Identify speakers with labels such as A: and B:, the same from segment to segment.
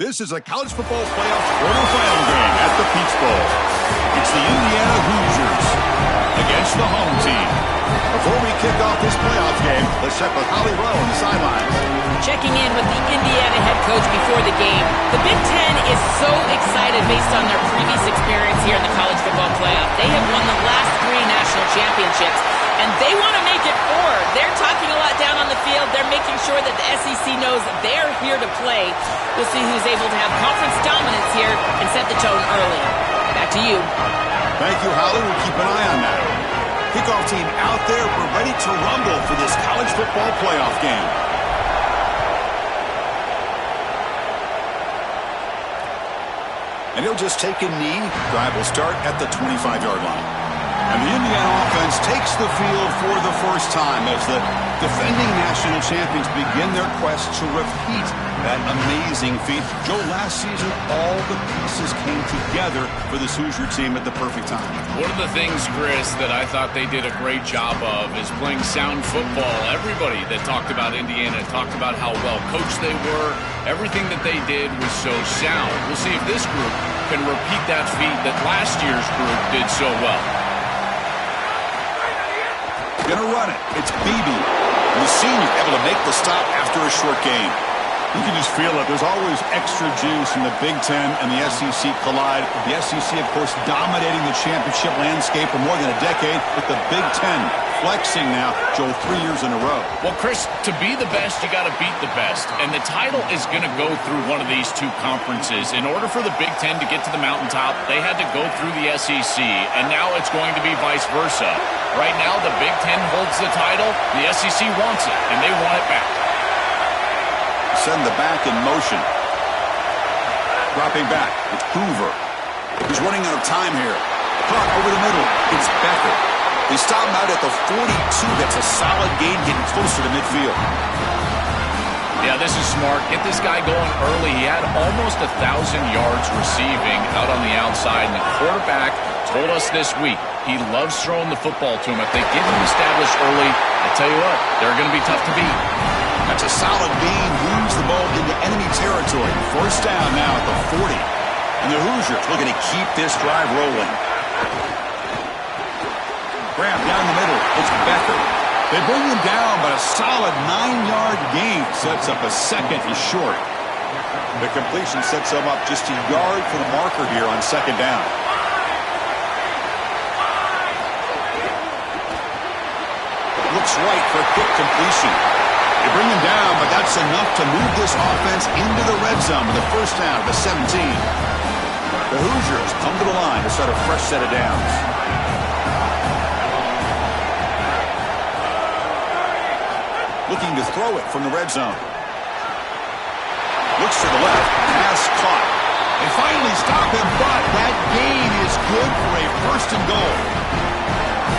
A: This is a college football playoff quarterfinal game at the Peach Bowl. It's the Indiana Hoosiers against the home team. Before we kick off this playoff game, let's check with Holly Rowe on the sidelines.
B: Checking in with the Indiana head coach before the game. The Big Ten is so excited based on their previous experience here in the college football playoff. They have won the last 3 national championships, and they want to make it 4. They're talking a lot down on the field. They're making sure that the SEC knows they're here to play. We'll see who's able to have conference dominance here and set the tone early. Back to you.
A: Thank you, Holly. We'll keep an eye on that. Kickoff team out there. We're ready to rumble for this college football playoff game. And he'll just take a knee. Drive will start at the 25-yard line. And the Indiana offense takes the field for the first time as the defending national champions begin their quest to repeat that amazing feat. Joe, last season, all the pieces came together for this Hoosier team at the perfect time.
C: One of the things, Chris, that I thought they did a great job of is playing sound football. Everybody that talked about Indiana talked about how well coached they were. Everything that they did was so sound. We'll see if this group can repeat that feat that last year's group did so well.
A: Gonna run it. It's Beebe. The senior able to make the stop after a short game. You can just feel it. There's always extra juice when the Big Ten and the SEC collide. The SEC, of course, dominating the championship landscape for more than a decade, with the Big Ten flexing now, Joel, 3 years in a row.
C: Well, Chris, to be the best, you got to beat the best. And the title is going to go through one of these two conferences. In order for the Big Ten to get to the mountaintop, they had to go through the SEC, and now it's going to be vice versa. Right now, the Big Ten holds the title. The SEC wants it, and they want it back.
A: Send the back in motion. Dropping back. It's Hoover. He's running out of time here. Caught over the middle. It's Becker. They stop him out at the 42. That's a solid gain, getting closer to midfield.
C: Yeah, this is smart. Get this guy going early. He had almost 1,000 yards receiving out on the outside, and the quarterback told us this week he loves throwing the football to him. If they get him established early, I tell you what, they're going to be tough to beat.
A: That's a solid gain. Moves the ball into enemy territory. First down now at the 40. And the Hoosiers looking to keep this drive rolling. Grab down the middle. It's Becker. They bring him down, but a solid 9-yard gain sets up a second and short. The completion sets them up just a yard for the marker here on second down. Looks right for a quick completion. They bring him down, but that's enough to move this offense into the red zone with the first down at the 17. The Hoosiers come to the line to start a fresh set of downs. Looking to throw it from the red zone. Looks to the left. Pass caught. They finally stop him, but that gain is good for a first and goal.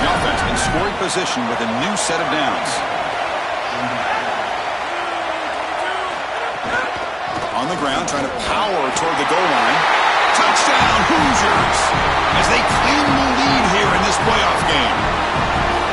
A: The offense in scoring position with a new set of downs. On the ground, trying to power toward the goal line. Touchdown, Hoosiers! As they claim the lead here in this playoff game.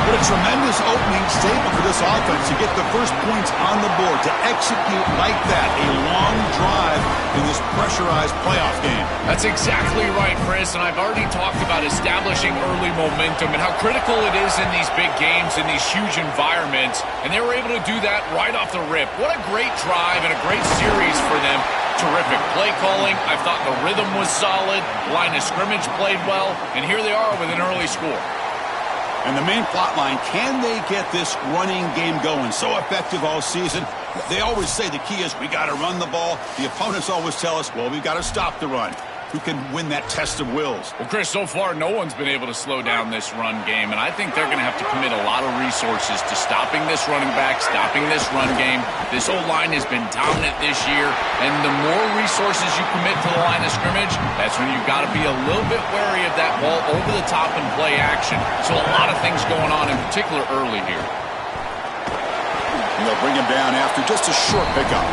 A: What a tremendous opening statement for this offense to get the first points on the board, to execute like that, a long drive in this pressurized playoff game.
C: That's exactly right, Chris, and I've already talked about establishing early momentum and how critical it is in these big games, in these huge environments, and they were able to do that right off the rip. What a great drive and a great series for them. Terrific play calling. I thought the rhythm was solid. Line of scrimmage played well, and here they are with an early score.
A: And the main plot line, can they get this running game going? So effective all season. They always say the key is we got to run the ball. The opponents always tell us, well, we've got to stop the run. Who can win that test of wills?
C: Well, Chris, so far no one's been able to slow down this run game, and I think they're going to have to commit a lot of resources to stopping this running back, stopping this run game. This O-line has been dominant this year, and the more resources you commit to the line of scrimmage, that's when you've got to be a little bit wary of that ball over the top and play action. So a lot of things going on, in particular early here.
A: And they'll bring him down after just a short pickup.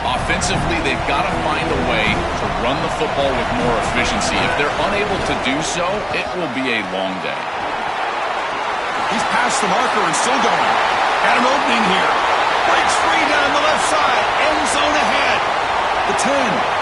C: Offensively, they've got to find a way to run the football with more efficiency. If they're unable to do so, it will be a long day.
A: He's past the marker and still going. Got an opening here. Breaks free down the left side. End zone ahead. 10.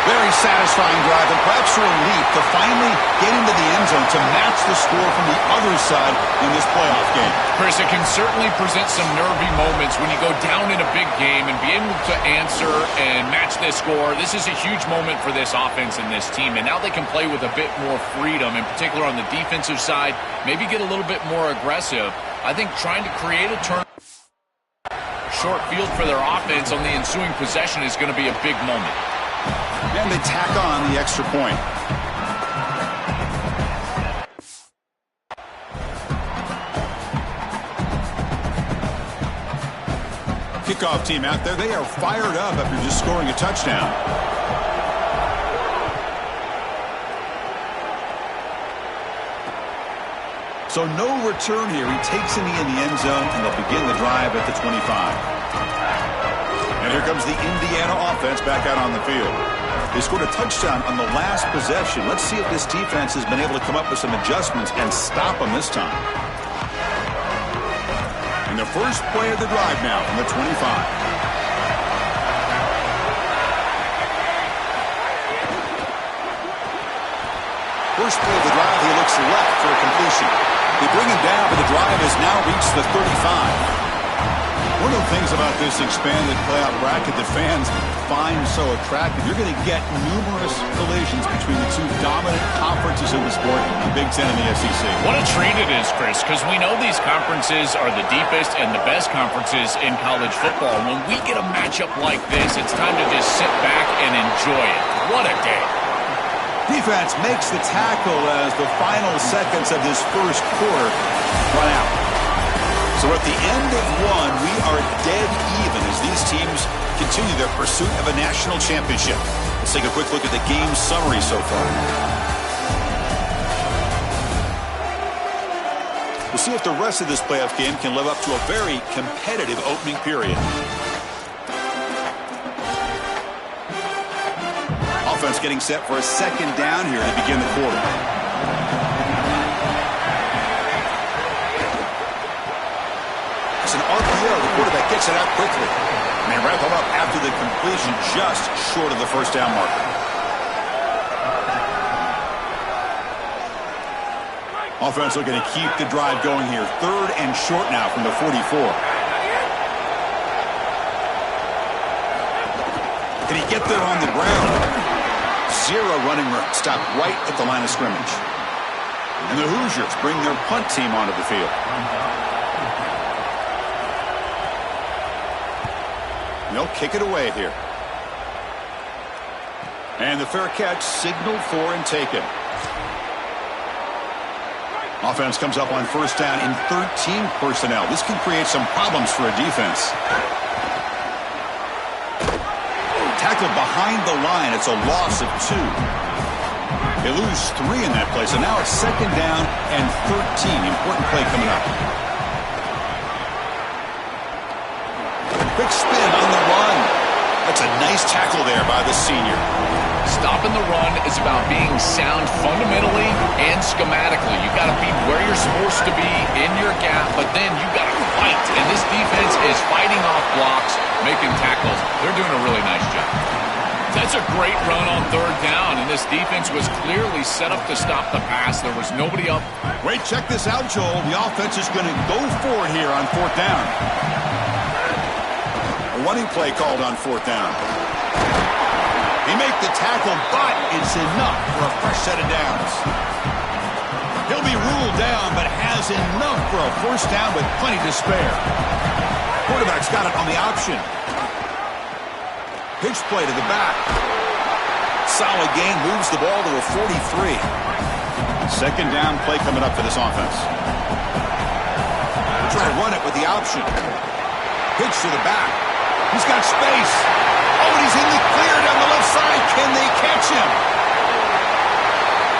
A: Very satisfying drive, and perhaps a relief to finally get into the end zone to match the score from the other side in this playoff game.
C: Chris, it can certainly present some nervy moments when you go down in a big game and be able to answer and match this score. This is a huge moment for this offense and this team, and now they can play with a bit more freedom, in particular on the defensive side, maybe get a little bit more aggressive. I think trying to create a turn short field for their offense on the ensuing possession is going to be a big moment.
A: And they tack on the extra point. Kickoff team out there. They are fired up after just scoring a touchdown. So no return here. He takes in the end zone, and they'll begin the drive at the 25. And here comes the Indiana offense back out on the field. They scored a touchdown on the last possession. Let's see if this defense has been able to come up with some adjustments and stop them this time. And the first play of the drive now from the 25. First play of the drive, he looks left for a completion. They bring him down, but the drive has now reached the 35. One of the things about this expanded playoff bracket that fans find so attractive, you're going to get numerous collisions between the two dominant conferences in the sport, the Big Ten and the SEC.
C: What a treat it is, Chris, because we know these conferences are the deepest and the best conferences in college football. When we get a matchup like this, it's time to just sit back and enjoy it. What a day.
A: Defense makes the tackle as the final seconds of this first quarter run out. So at the end of one, we are dead even as these teams continue their pursuit of a national championship. Let's take a quick look at the game summary so far. We'll see if the rest of this playoff game can live up to a very competitive opening period. Offense getting set for a second down here to begin the quarter. It's an RPO. The quarterback gets it out quickly. And they wrap him up after the completion just short of the first down marker. Offense looking to keep the drive going here. Third and short now from the 44. Can he get there on the ground? Zero running room. Stopped right at the line of scrimmage. And the Hoosiers bring their punt team onto the field. They'll kick it away here. And the fair catch signaled for and taken. Offense comes up on first down in 13 personnel. This can create some problems for a defense. Tackled behind the line. It's a loss of 2. They lose 3 in that play. So now it's second down and 13. Important play coming up. Quick spin on the run. That's a nice tackle there by the senior.
C: Stopping the run is about being sound fundamentally and schematically. You got to be where you're supposed to be in your gap, but then you got to fight. And this defense is fighting off blocks, making tackles. They're doing a really nice job. That's a great run on third down, and this defense was clearly set up to stop the pass. There was nobody up.
A: Wait, check this out, Joel. The offense is going to go for it here on fourth down. A running play called on fourth down. They make the tackle, but it's enough for a fresh set of downs. He'll be ruled down, but has enough for a first down with plenty to spare. Quarterback's got it on the option. Pitch play to the back. Solid gain, moves the ball to a 43. Second down play coming up for this offense. They're trying to run it with the option. Pitch to the back. He's got space. Oh, and he's in the clear down the left side. Can they catch him?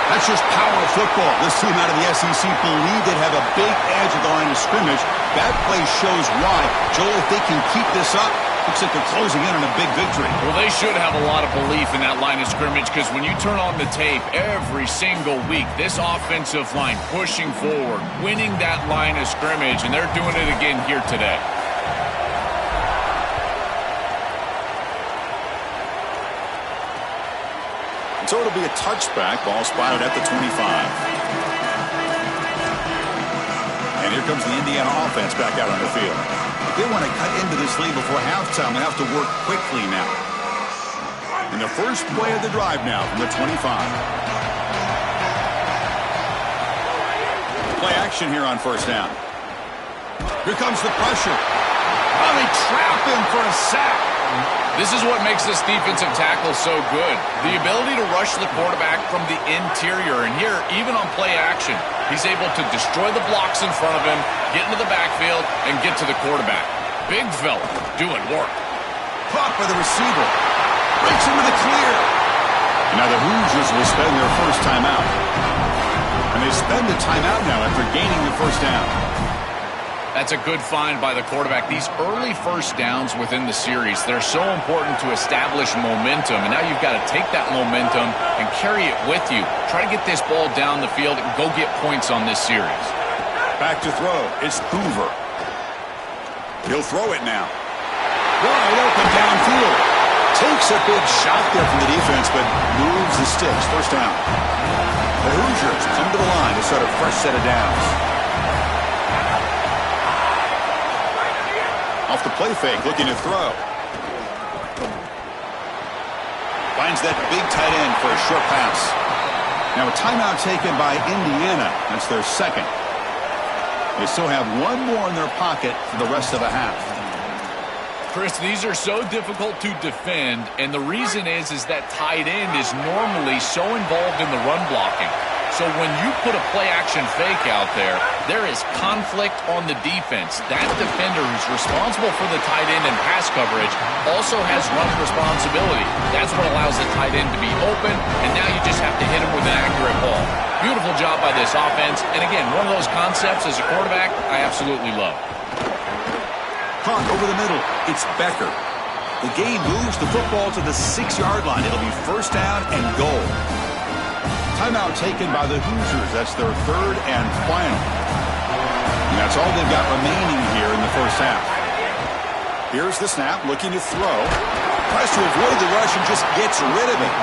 A: That's just power of football. This team out of the SEC believe they have a big edge at the line of scrimmage. That play shows why. Joel, if they can keep this up, looks like they're closing in on a big victory.
C: Well, they should have a lot of belief in that line of scrimmage because when you turn on the tape every single week, this offensive line pushing forward, winning that line of scrimmage, and they're doing it again here today.
A: So it'll be a touchback. Ball spotted at the 25. And here comes the Indiana offense back out on the field. If they want to cut into this lead before halftime, they have to work quickly now. And the first play of the drive now from the 25. Play action here on first down. Here comes the pressure. Oh, they trap him for a sack.
C: This is what makes this defensive tackle so good. The ability to rush the quarterback from the interior. And here, even on play action, he's able to destroy the blocks in front of him, get into the backfield, and get to the quarterback. Big fella doing work.
A: Caught by the receiver. Breaks into the clear. And now the Hoosiers will spend their first timeout. And they spend the timeout now after gaining the first down.
C: That's a good find by the quarterback. These early first downs within the series, they're so important to establish momentum. And now you've got to take that momentum and carry it with you. Try to get this ball down the field and go get points on this series.
A: Back to throw. It's Hoover. He'll throw it now. Wide open downfield. Takes a big shot there from the defense, but moves the sticks. First down. The Hoosiers come to the line to start a fresh set of downs. Off the play fake, looking to throw. Finds that big tight end for a short pass. Now a timeout taken by Indiana. That's their second. They still have one more in their pocket for the rest of the half.
C: Chris, these are so difficult to defend, and the reason is that tight end is normally so involved in the run blocking. So when you put a play-action fake out there, there is conflict on the defense. That defender who's responsible for the tight end and pass coverage also has run responsibility. That's what allows the tight end to be open, and now you just have to hit him with an accurate ball. Beautiful job by this offense, and again, one of those concepts as a quarterback I absolutely love.
A: Caught over the middle. It's Becker. The game moves the football to the 6-yard line. It'll be first down and goal. Timeout taken by the Hoosiers. That's their third and final. And that's all they've got remaining here in the first half. Here's the snap, looking to throw. Tries to avoid the rush and just gets rid of it.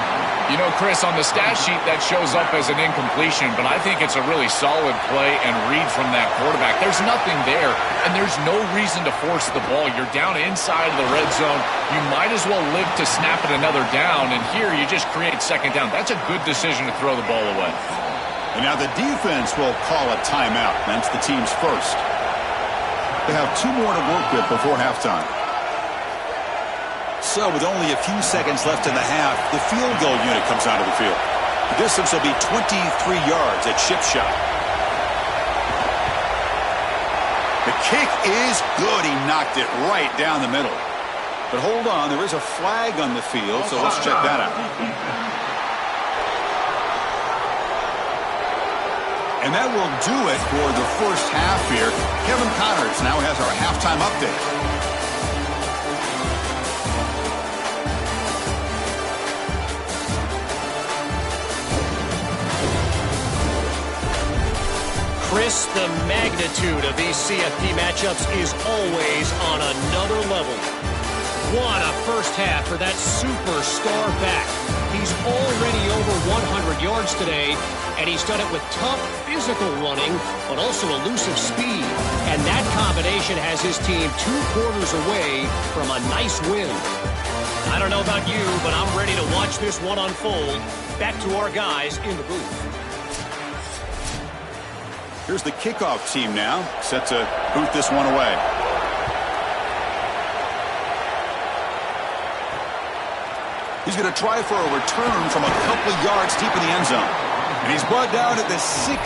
C: You know, Chris, on the stat sheet that shows up as an incompletion, but I think it's a really solid play and read from that quarterback. There's nothing there, and there's no reason to force the ball. You're down inside of the red zone. You might as well live to snap it another down, and here you just create second down. That's a good decision to throw the ball away.
A: And now the defense will call a timeout. That's the team's first. They have two more to work with before halftime. So with only a few seconds left in the half, the field goal unit comes out of the field. The distance will be 23 yards at chip shot. The kick is good. He knocked it right down the middle. But hold on, there is a flag on the field, so let's check that out. And that will do it for the first half here. Kevin Connors now has our halftime update.
D: Chris, the magnitude of these CFP matchups is always on another level. What a first half for that superstar back. He's already over 100 yards today, and he's done it with tough physical running, but also elusive speed. And that combination has his team 2 quarters away from a nice win. I don't know about you, but I'm ready to watch this one unfold. Back to our guys in the booth.
A: Here's the kickoff team now, set to boot this one away. He's going to try for a return from a couple of yards deep in the end zone. And he's brought down at the 16.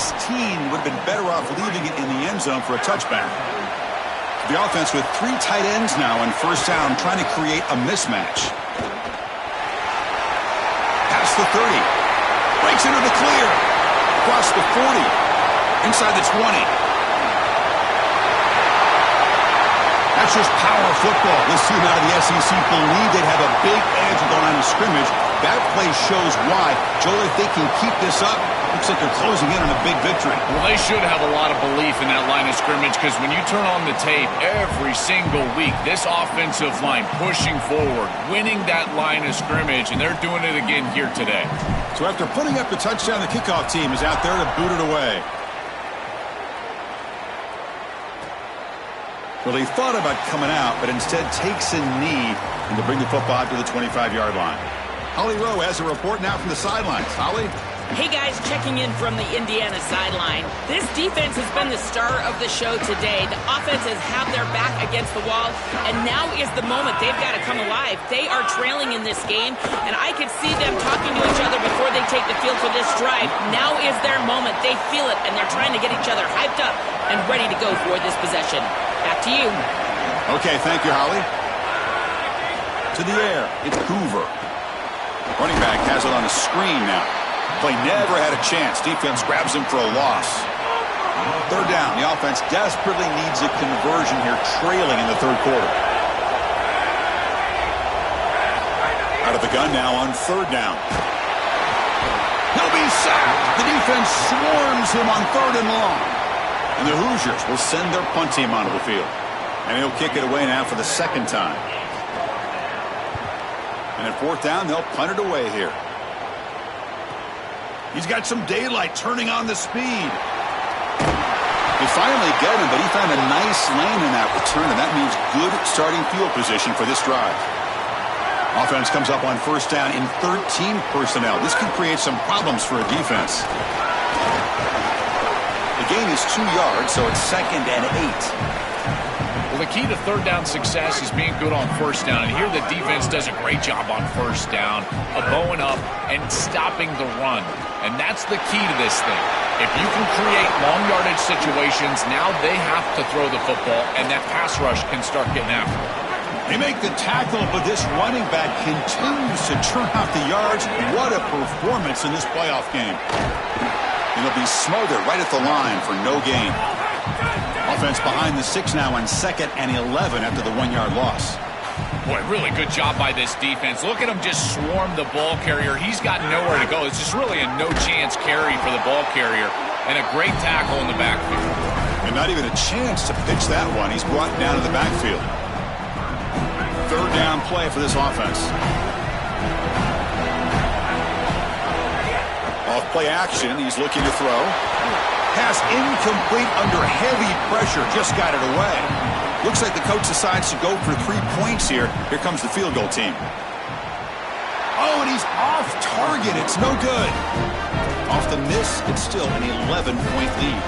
A: Would have been better off leaving it in the end zone for a touchback. The offense with 3 tight ends now on first down, trying to create a mismatch. Past the 30. Breaks into the clear. Across the 40. Inside the 20. That's just power football. This team out of the SEC believed they'd have a big edge at the line of scrimmage. That play shows why. Joel, if they can keep this up, Looks like they're closing in on a big victory.
C: Well, they should have a lot of belief in that line of scrimmage because when you turn on the tape every single week, this offensive line pushing forward, winning that line of scrimmage, and they're doing it again here today.
A: So after putting up the touchdown, the kickoff team is out there to boot it away. Well, he thought about coming out, but instead takes a knee and to bring the football out to the 25-yard line. Holly Rowe has a report now from the sidelines. Holly?
B: Hey guys, checking in from the Indiana sideline. This defense has been the star of the show today. The offense has had their back against the wall, and now is the moment they've got to come alive. They are trailing in this game, and I could see them talking to each other before they take the field for this drive. Now is their moment. They feel it, and they're trying to get each other hyped up and ready to go for this possession. Back to you.
A: Okay, thank you, Holly. To the air, it's Hoover. Running back has it on a screen now. Play never had a chance. Defense grabs him for a loss. Third down. The offense desperately needs a conversion here, trailing in the third quarter. Out of the gun now on third down. He'll be sacked. The defense swarms him on third and long. And the Hoosiers will send their punt team onto the field. And he'll kick it away now for the second time. And at fourth down, they'll punt it away here. He's got some daylight turning on the speed. They finally get him, but he found a nice lane in that return, and that means good starting field position for this drive. Offense comes up on first down in 13 personnel. This can create some problems for a defense. The gain is 2 yards, so it's 2nd and 8.
C: Well, the key to third down success is being good on first down. And here the defense does a great job on first down of bowing up and stopping the run. And that's the key to this thing. If you can create long yardage situations, now they have to throw the football, and that pass rush can start getting after it.
A: They make the tackle, but this running back continues to churn out the yards. What a performance in this playoff game. And he'll be smothered right at the line for no gain. Offense behind the 6 now on 2nd and 11 after the 1-yard loss.
C: Boy, really good job by this defense. Look at him just swarm the ball carrier. He's got nowhere to go. It's just really a no-chance carry for the ball carrier. And a great tackle in the backfield.
A: And not even a chance to pitch that one. He's brought down to the backfield. Third down play for this offense. Off play action. He's looking to throw. Pass incomplete under heavy pressure. Just got it away. Looks like the coach decides to go for 3 points here. Here comes the field goal team. Oh, and he's off target. It's no good. Off the miss, it's still an 11-point lead.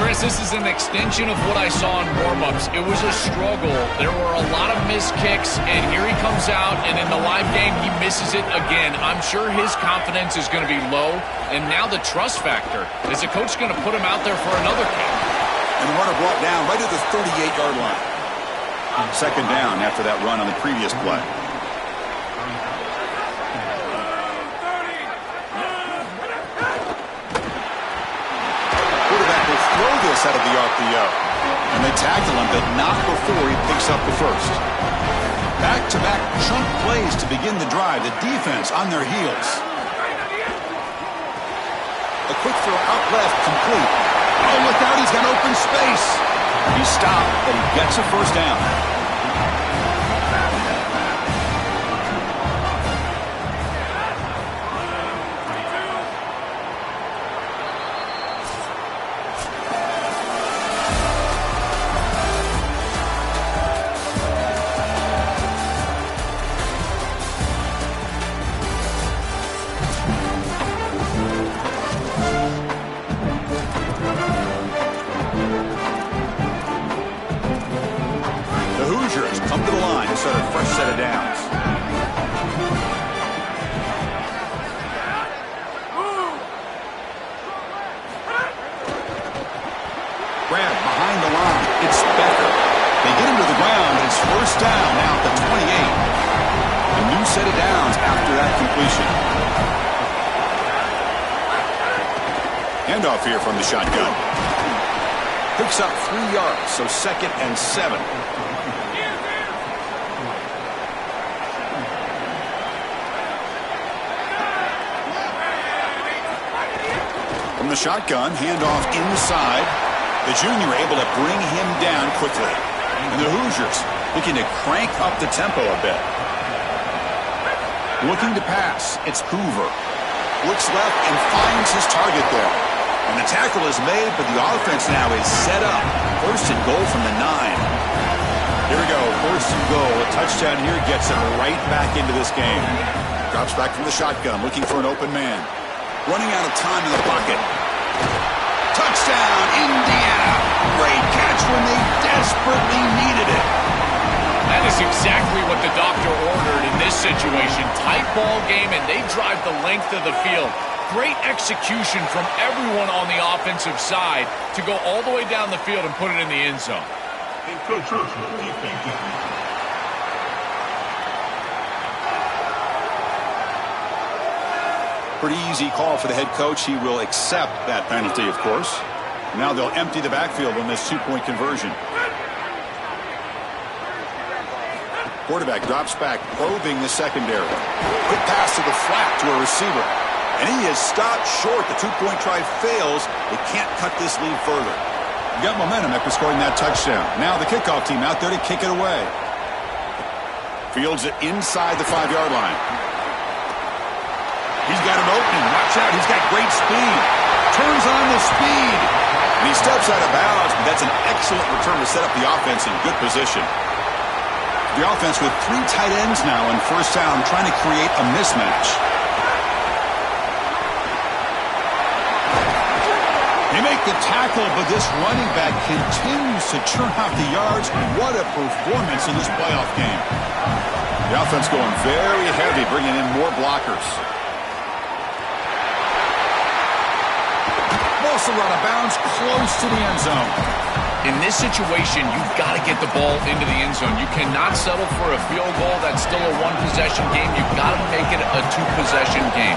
C: Chris, this is an extension of what I saw in warm-ups. It was a struggle. There were a lot of missed kicks, and here he comes out, and in the live game, he misses it again. I'm sure his confidence is going to be low, and now the trust factor. Is the coach going to put him out there for another kick?
A: And the runner brought down right at the 38-yard line. Second down after that run on the previous play. Throw this out of the RPO. And they tackle him, but not before he picks up the first. Back-to-back chunk plays to begin the drive. The defense on their heels. A quick throw out left, complete. Oh, look out, he's got open space. He's stopped, but he gets a first down. Come to the line to start a fresh set of downs. Grab behind the line. It's Becker. They get him to the ground. It's first down now at the 28. A new set of downs after that completion. Handoff here from the shotgun. Picks up 3 yards, so 2nd and 7. From the shotgun, handoff inside. The junior able to bring him down quickly. And the Hoosiers looking to crank up the tempo a bit. Looking to pass. It's Hoover. Looks left and finds his target there. And the tackle is made, but the offense now is set up. First and goal from the 9. Here we go. First and goal. A touchdown here gets him right back into this game. Drops back from the shotgun, looking for an open man. Running out of time in the pocket. Touchdown, Indiana. Great catch when they desperately needed it.
C: That is exactly what the doctor ordered in this situation. Tight ball game, and they drive the length of the field. Great execution from everyone on the offensive side to go all the way down the field and put it in the end zone.
A: Pretty easy call for the head coach. He will accept that penalty, of course. Now they'll empty the backfield on this two-point conversion. Quarterback drops back, probing the secondary. Quick pass to the flat to a receiver. And he is stopped short. The two-point try fails. They can't cut this lead further. You got momentum after scoring that touchdown. Now the kickoff team out there to kick it away. Fields it inside the 5-yard line. He's got an opening. Watch out. He's got great speed. Turns on the speed. And he steps out of bounds, but that's an excellent return to set up the offense in good position. The offense with 3 tight ends now on first down, trying to create a mismatch. They make the tackle, but this running back continues to churn out the yards. What a performance in this playoff game. The offense going very heavy, bringing in more blockers. Also out of bounds, close to the end zone.
C: In this situation, you've got to get the ball into the end zone. You cannot settle for a field goal. That's still a one-possession game. You've got to make it a two-possession game.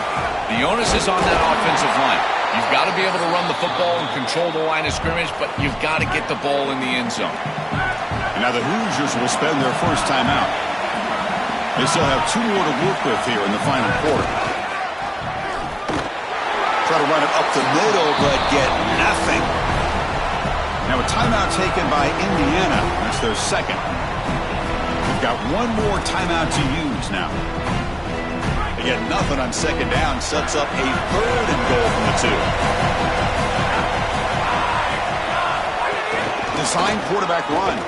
C: The onus is on that offensive line. You've got to be able to run the football and control the line of scrimmage, but you've got to get the ball in the end zone.
A: And now the Hoosiers will spend their first time out. They still have 2 more to work with here in the final quarter. Try to run it up the middle, but get nothing. Now a timeout taken by Indiana. That's their second. They've got 1 more timeout to use now. They get nothing on second down. Sets up a 3rd and goal from the 2. Design quarterback run.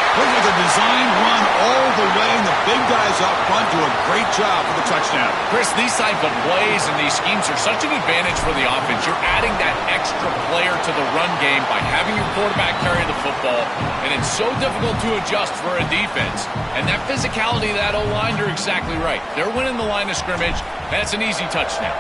A: Look at the design run all the way, and the big guys up front do a great job for the touchdown.
C: Chris, these type of plays and these schemes are such an advantage for the offense. You're adding that extra player to the run game by having your quarterback carry the football, and it's so difficult to adjust for a defense. And that physicality of that O-line, you're exactly right. They're winning the line of scrimmage. That's an easy touchdown.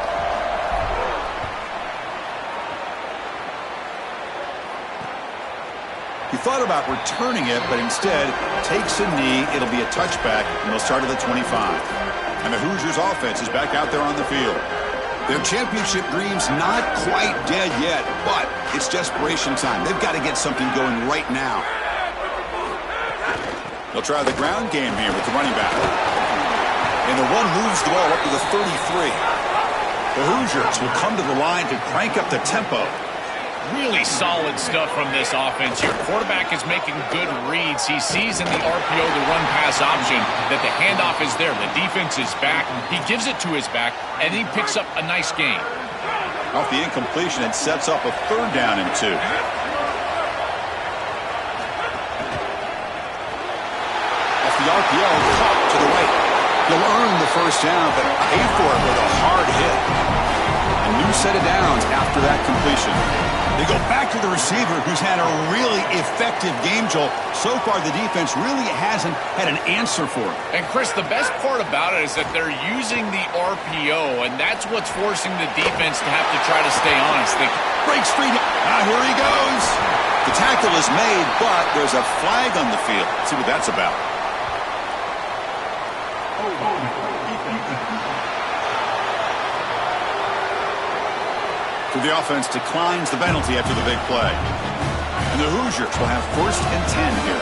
A: He thought about returning it, but instead takes a knee. It'll be a touchback, and they'll start at the 25. And the Hoosiers offense is back out there on the field. Their championship dreams not quite dead yet, but it's desperation time. They've got to get something going right now. They'll try the ground game here with the running back. And the one moves the ball up to the 33. The Hoosiers will come to the line to crank up the tempo.
C: Really solid stuff from this offense here. Quarterback is making good reads. He sees in the RPO the run-pass option that the handoff is there. The defense is back. He gives it to his back, and he picks up a nice gain.
A: Off the incompletion, it sets up a 3rd down and 2. Off the RPO, caught to the right. He'll earn the first down, but pay for it with a hard hit. A new set of downs after that completion. They go back to the receiver, who's had a really effective game, Joel. So far, the defense really hasn't had an answer for it.
C: And, Chris, the best part about it is that they're using the RPO, and that's what's forcing the defense to have to try to stay honest.
A: Breaks free. Here he goes. The tackle is made, but there's a flag on the field. Let's see what that's about. So the offense declines the penalty after the big play. And the Hoosiers will have 1st and 10 here.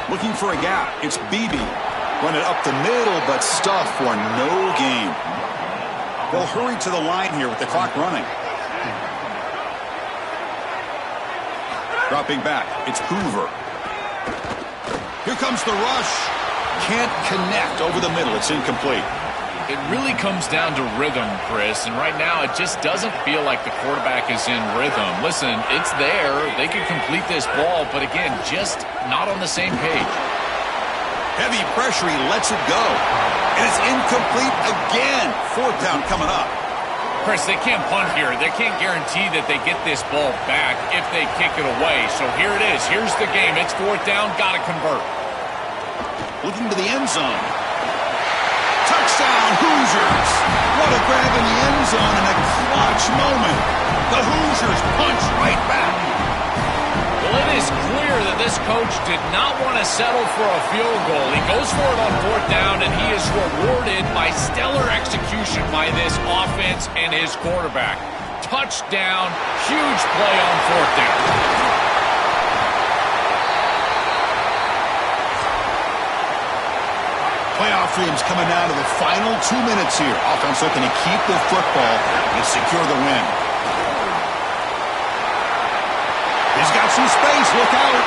A: Looking for a gap. It's Beebe. Run it up the middle, but stuffed for no gain. They'll hurry to the line here with the clock running. Dropping back, it's Hoover. Here comes the rush. Can't connect over the middle. It's incomplete.
C: It really comes down to rhythm, Chris, and right now it just doesn't feel like the quarterback is in rhythm. Listen, it's there. They can complete this ball, but again, just not on the same page.
A: Heavy pressure, he lets it go. And it's incomplete again. Fourth down coming up.
C: Chris, they can't punt here. They can't guarantee that they get this ball back if they kick it away. So here it is. Here's the game. It's fourth down. Got to convert.
A: Looking to the end zone. Touchdown, Hoosiers. What a grab in the end zone in a clutch moment. The Hoosiers punch right back.
C: Well, it is clear that this coach did not want to settle for a field goal. He goes for it on fourth down, and he is rewarded by stellar execution by this offense and his quarterback. Touchdown, huge play on fourth down.
A: Playoff dreams coming down to the final 2 minutes here. Offense looking to keep the football and secure the win. He's got some space. Look out.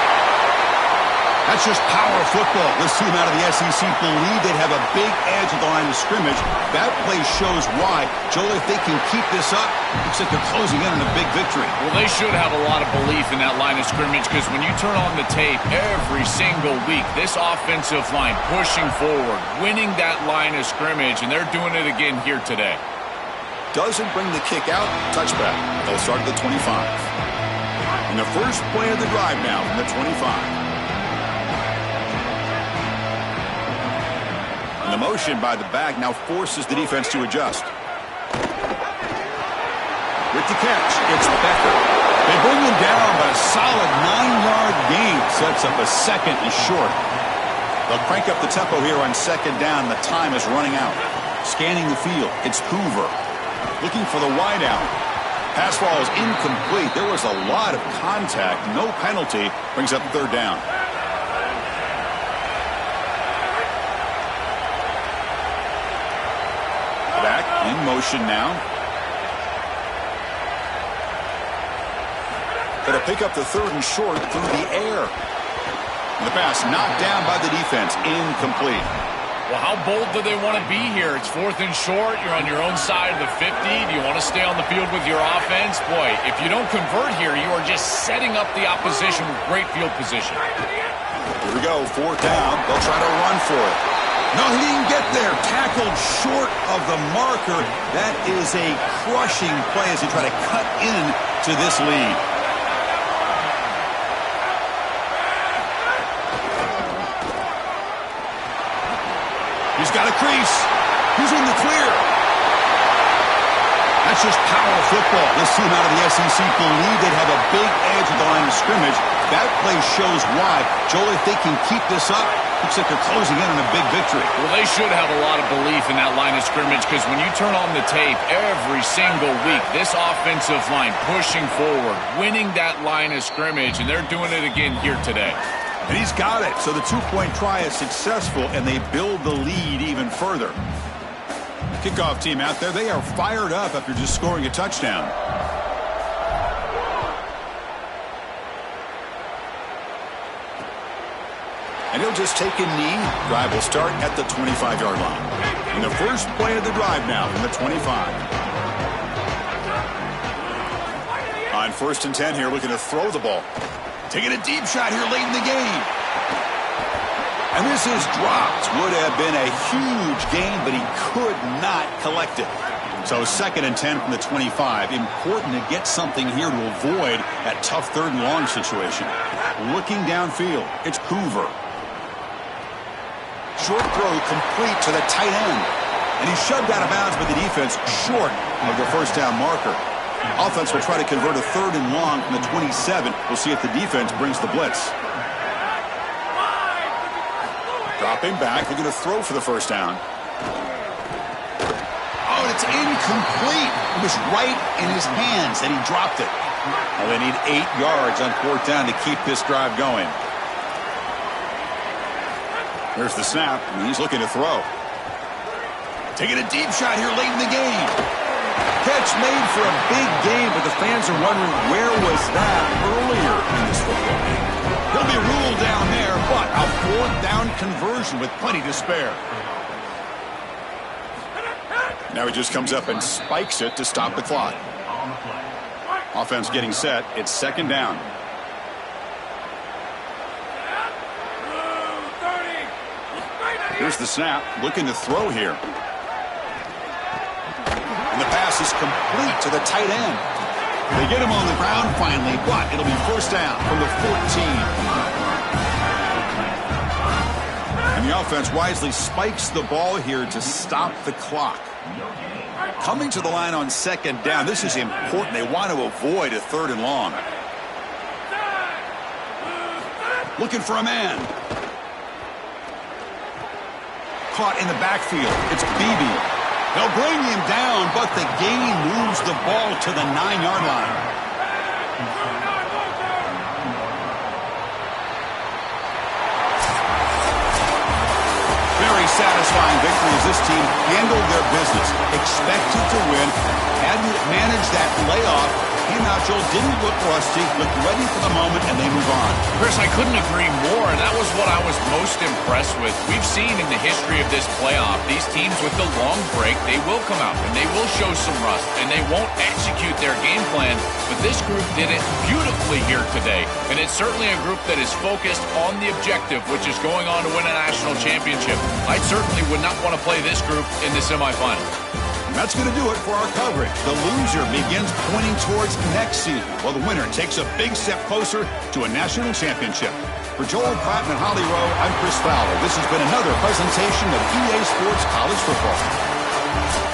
A: That's just power football. This team out of the SEC believe they'd have a big edge at the line of scrimmage. That play shows why. Joel, if they can keep this up, looks like they're closing in on a big victory.
C: Well, they should have a lot of belief in that line of scrimmage because when you turn on the tape every single week, this offensive line pushing forward, winning that line of scrimmage, and they're doing it again here today.
A: Doesn't bring the kick out. Touchback. They'll start at the 25. And the first play of the drive now from the 25. And the motion by the back now forces the defense to adjust. With the catch, it's Becker. They bring him down, but a solid 9-yard gain sets up a second and short. They'll crank up the tempo here on second down. The time is running out. Scanning the field, it's Hoover. Looking for the wideout. Pass ball is incomplete. There was a lot of contact. No penalty. Brings up third down. Back in motion now. Going to pick up the third and short through the air. And the pass knocked down by the defense. Incomplete.
C: Well, how bold do they want to be here? It's fourth and short. You're on your own side of the 50. Do you want to stay on the field with your offense? Boy, if you don't convert here, you are just setting up the opposition with great field position.
A: Here we go. Fourth down. They'll try to run for it. No, he didn't get there. Tackled short of the marker. That is a crushing play as he try to cut in to this lead. He's got a crease. He's in the clear. That's just power football. This team out of the SEC believe they'd have a big edge at the line of scrimmage. That play shows why. Joel, if they can keep this up, looks like they're closing in on a big victory.
C: Well, they should have a lot of belief in that line of scrimmage because when you turn on the tape every single week, this offensive line pushing forward, winning that line of scrimmage, and they're doing it again here today.
A: And he's got it. So the two-point try is successful, and they build the lead even further. Kickoff team out there, they are fired up after just scoring a touchdown. And he'll just take a knee. Drive will start at the 25-yard line. And the first play of the drive now from the 25. On 1st and 10 here, looking to throw the ball. Taking a deep shot here late in the game. And this is dropped. Would have been a huge gain, but he could not collect it. So 2nd and 10 from the 25. Important to get something here to avoid that tough 3rd and long situation. Looking downfield, it's Hoover. Short throw complete to the tight end. And he's shoved out of bounds by the defense short of the first down marker. Offense will try to convert a 3rd and long from the 27. We'll see if the defense brings the blitz. Dropping back, looking to throw for the first down. Oh, and it's incomplete. It was right in his hands, and he dropped it. Well, they need 8 yards on 4th down to keep this drive going. There's the snap, and he's looking to throw. Taking a deep shot here late in the game. Catch made for a big game, but the fans are wondering where was that earlier in this football game. He'll be ruled down there, but a fourth down conversion with plenty to spare. Now he just comes up and spikes it to stop the clock. Offense getting set. It's second down. Here's the snap. Looking to throw here. And the pass is complete to the tight end. They get him on the ground finally, but it'll be first down from the 14. And the offense wisely spikes the ball here to stop the clock. Coming to the line on second down. This is important. They want to avoid a third and long. Looking for a man. Caught in the backfield. It's Beebe. They'll bring him down, but the gain moves the ball to the 9-yard line. Very satisfying victory as this team handled their business. Expected to win. Had to manage that layoff. Came out, Joel, didn't look rusty, looked ready for the moment, and they move on.
C: Chris, I couldn't agree more. That was what I was most impressed with. We've seen in the history of this playoff, these teams with the long break, they will come out and they will show some rust and they won't execute their game plan. But this group did it beautifully here today. And it's certainly a group that is focused on the objective, which is going on to win a national championship. I certainly would not want to play this group in the semifinal.
A: And that's going to do it for our coverage. The loser begins pointing towards next season, while the winner takes a big step closer to a national championship. For Joel Platt and Holly Rowe, I'm Chris Fowler. This has been another presentation of EA Sports College Football.